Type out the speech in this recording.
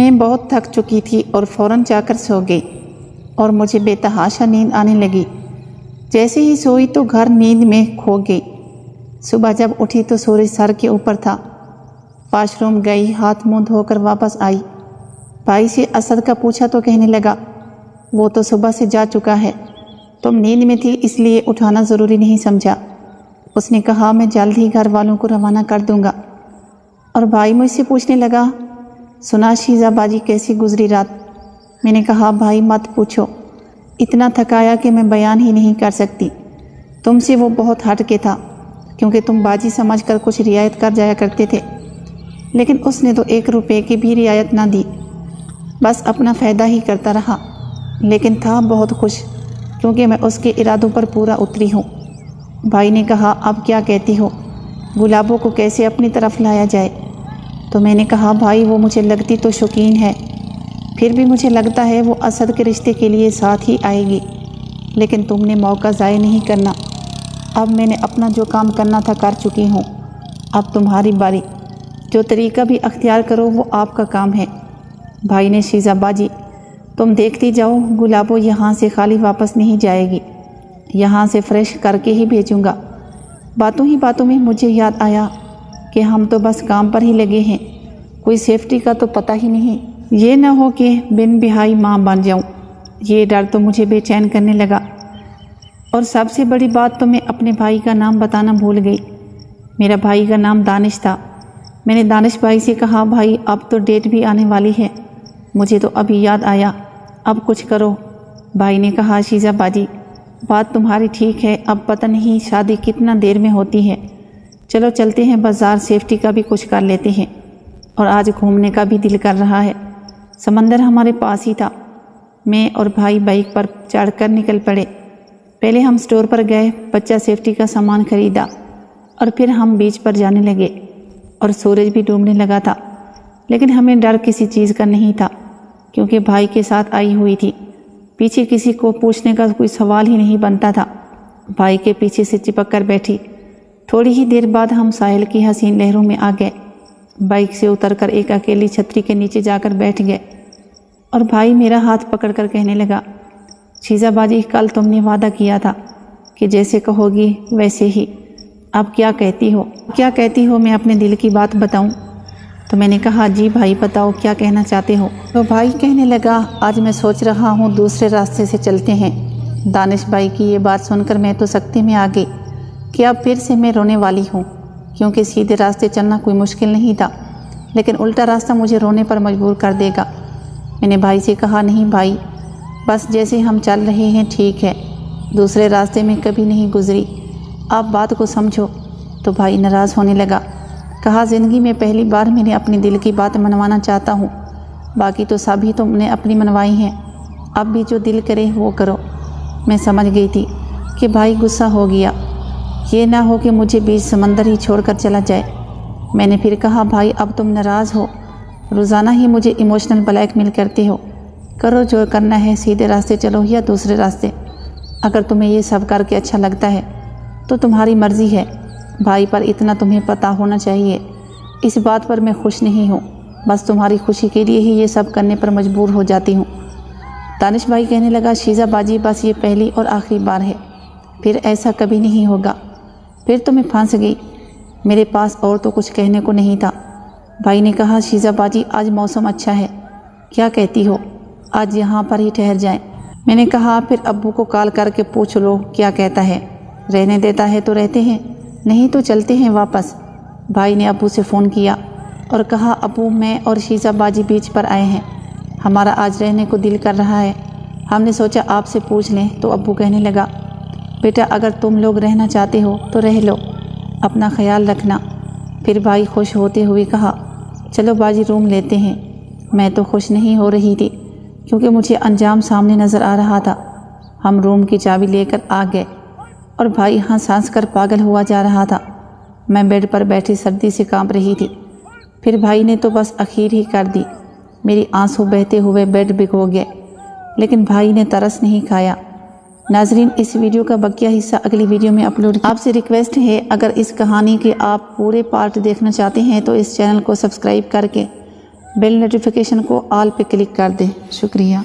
میں بہت تھک چکی تھی اور فوراً جا کر سو گئی اور مجھے بے تحاشا نیند آنے لگی۔ جیسے ہی سوئی تو گھر نیند میں کھو گئی۔ صبح جب اٹھی تو سورج سر کے اوپر تھا۔ واش روم گئی، ہاتھ منہ دھو کر واپس آئی۔ بھائی سے اسد کا پوچھا تو کہنے لگا وہ تو صبح سے جا چکا ہے، تم نیند میں تھی اس لیے اٹھانا ضروری نہیں سمجھا۔ اس نے کہا میں جلد ہی گھر والوں کو روانہ کر دوں گا۔ اور بھائی مجھ سے پوچھنے لگا سنا شیزہ باجی کیسی گزری رات؟ میں نے کہا بھائی مت پوچھو، اتنا تھکایا کہ میں بیان ہی نہیں کر سکتی۔ تم سے وہ بہت ہٹ کے تھا کیونکہ تم باجی سمجھ کر کچھ رعایت کر جایا کرتے تھے، لیکن اس نے تو 1 روپے کی بھی رعایت نہ دی، بس اپنا فائدہ ہی کرتا رہا، لیکن تھا بہت خوش کیونکہ میں اس کے ارادوں پر پورا اتری ہوں۔ بھائی نے کہا اب کیا کہتی ہو، گلابوں کو کیسے اپنی طرف لایا جائے؟ تو میں نے کہا بھائی وہ مجھے لگتی تو شوقین ہے، پھر بھی مجھے لگتا ہے وہ اسد کے رشتے کے لیے ساتھ ہی آئے گی، لیکن تم نے موقع ضائع نہیں کرنا۔ اب میں نے اپنا جو کام کرنا تھا کر چکی ہوں، اب تمہاری باری، جو طریقہ بھی اختیار کرو وہ آپ کا کام ہے۔ بھائی نے شیزہ باجی تم دیکھتی جاؤ، گلابوں یہاں سے خالی واپس نہیں جائے گی، یہاں سے فریش کر کے ہی بھیجوں گا۔ باتوں ہی باتوں میں مجھے یاد آیا کہ ہم تو بس کام پر ہی لگے ہیں، کوئی سیفٹی کا تو پتہ ہی نہیں، یہ نہ ہو کہ بن بہائی ماں بن جاؤں۔ یہ ڈر تو مجھے بے چین کرنے لگا۔ اور سب سے بڑی بات تو میں اپنے بھائی کا نام بتانا بھول گئی۔ میرا بھائی کا نام دانش تھا۔ میں نے دانش بھائی سے کہا بھائی اب تو ڈیٹ بھی آنے والی ہے، مجھے تو ابھی یاد آیا، اب کچھ کرو۔ بھائی نے کہا شیزہ باجی بات تمہاری ٹھیک ہے، اب پتہ نہیں شادی کتنا دیر میں ہوتی ہے، چلو چلتے ہیں بازار، سیفٹی کا بھی کچھ کر لیتے ہیں، اور آج گھومنے کا بھی دل کر رہا ہے۔ سمندر ہمارے پاس ہی تھا۔ میں اور بھائی بائک پر چڑھ کر نکل پڑے۔ پہلے ہم اسٹور پر گئے، بچہ سیفٹی کا سامان خریدا، اور پھر ہم بیچ پر جانے لگے، اور سورج بھی ڈوبنے لگا تھا، لیکن ہمیں ڈر کسی چیز کا نہیں تھا کیونکہ بھائی کے ساتھ آئی ہوئی تھی۔ پیچھے کسی کو پوچھنے کا کوئی سوال ہی نہیں بنتا تھا۔ بھائی کے پیچھے سے چپک کر بیٹھی۔ تھوڑی ہی دیر بعد ہم ساحل کی حسین لہروں میں آ گئے۔ بائک سے اتر کر ایک اکیلی چھتری کے نیچے جا کر بیٹھ گئے، اور بھائی میرا ہاتھ پکڑ کر کہنے لگا شیزہ باجی کل تم نے وعدہ کیا تھا کہ جیسے کہو گی ویسے ہی، اب کیا کہتی ہو میں اپنے دل کی بات بتاؤں؟ تو میں نے کہا جی بھائی بتاؤ کیا کہنا چاہتے ہو؟ تو بھائی کہنے لگا آج میں سوچ رہا ہوں دوسرے راستے سے چلتے ہیں۔ دانش بھائی کی یہ بات سن کر میں تو سکتے میں آ گئی کہ اب پھر سے میں رونے والی ہوں، کیونکہ سیدھے راستے چلنا کوئی مشکل نہیں تھا، لیکن الٹا راستہ مجھے رونے پر مجبور کر دے گا۔ میں نے بھائی سے کہا نہیں بھائی، بس جیسے ہم چل رہے ہیں ٹھیک ہے، دوسرے راستے میں کبھی نہیں گزری، آپ بات کو سمجھو۔ تو بھائی ناراض ہونے لگا۔ کہا زندگی میں پہلی بار میں نے اپنی دل کی بات منوانا چاہتا ہوں، باقی تو سب ہی تم نے اپنی منوائی ہیں، اب بھی جو دل کرے وہ کرو۔ میں سمجھ گئی تھی کہ بھائی غصہ ہو گیا، یہ نہ ہو کہ مجھے بیچ سمندر ہی چھوڑ کر چلا جائے۔ میں نے پھر کہا بھائی اب تم ناراض ہو، روزانہ ہی مجھے ایموشنل بلیک میل کرتے ہو، کرو جو کرنا ہے، سیدھے راستے چلو یا دوسرے راستے، اگر تمہیں یہ سب کر کے اچھا لگتا ہے تو تمہاری مرضی ہے، بھائی پر اتنا تمہیں پتہ ہونا چاہیے، اس بات پر میں خوش نہیں ہوں، بس تمہاری خوشی کے لیے ہی یہ سب کرنے پر مجبور ہو جاتی ہوں۔ دانش بھائی کہنے لگا شیزہ باجی بس یہ پہلی اور آخری بار ہے، پھر ایسا کبھی نہیں ہوگا، پھر تو میں پھنس گئی، میرے پاس اور تو کچھ کہنے کو نہیں تھا۔ بھائی نے کہا شیزہ باجی آج موسم اچھا ہے، کیا کہتی ہو آج یہاں پر ہی ٹھہر جائیں؟ میں نے کہا پھر ابو کو کال کر کے پوچھ لو کیا کہتا ہے، رہنے دیتا ہے تو رہتے ہیں، نہیں تو چلتے ہیں واپس۔ بھائی نے ابو سے فون کیا اور کہا ابو میں اور شیزہ باجی بیچ پر آئے ہیں، ہمارا آج رہنے کو دل کر رہا ہے، ہم نے سوچا آپ سے پوچھ لیں۔ تو ابو کہنے لگا بیٹا اگر تم لوگ رہنا چاہتے ہو تو رہ لو، اپنا خیال رکھنا۔ پھر بھائی خوش ہوتے ہوئے کہا چلو باجی روم لیتے ہیں۔ میں تو خوش نہیں ہو رہی تھی کیونکہ مجھے انجام سامنے نظر آ رہا تھا۔ ہم روم کی چابی لے کر آ گئے اور بھائی ہنس ہنس کر پاگل ہوا جا رہا تھا، میں بیڈ پر بیٹھی سردی سے کانپ رہی تھی۔ پھر بھائی نے تو بس اخیر ہی کر دی، میری آنسو بہتے ہوئے بیڈ بھگو گئے، لیکن بھائی نے ترس نہیں کھایا۔ ناظرین اس ویڈیو کا بقیہ حصہ اگلی ویڈیو میں اپلوڈ کیا۔ آپ سے ریکویسٹ ہے اگر اس کہانی کے آپ پورے پارٹ دیکھنا چاہتے ہیں تو اس چینل کو سبسکرائب کر کے بیل نوٹیفیکیشن کو آل پہ کلک کر دیں۔ شکریہ۔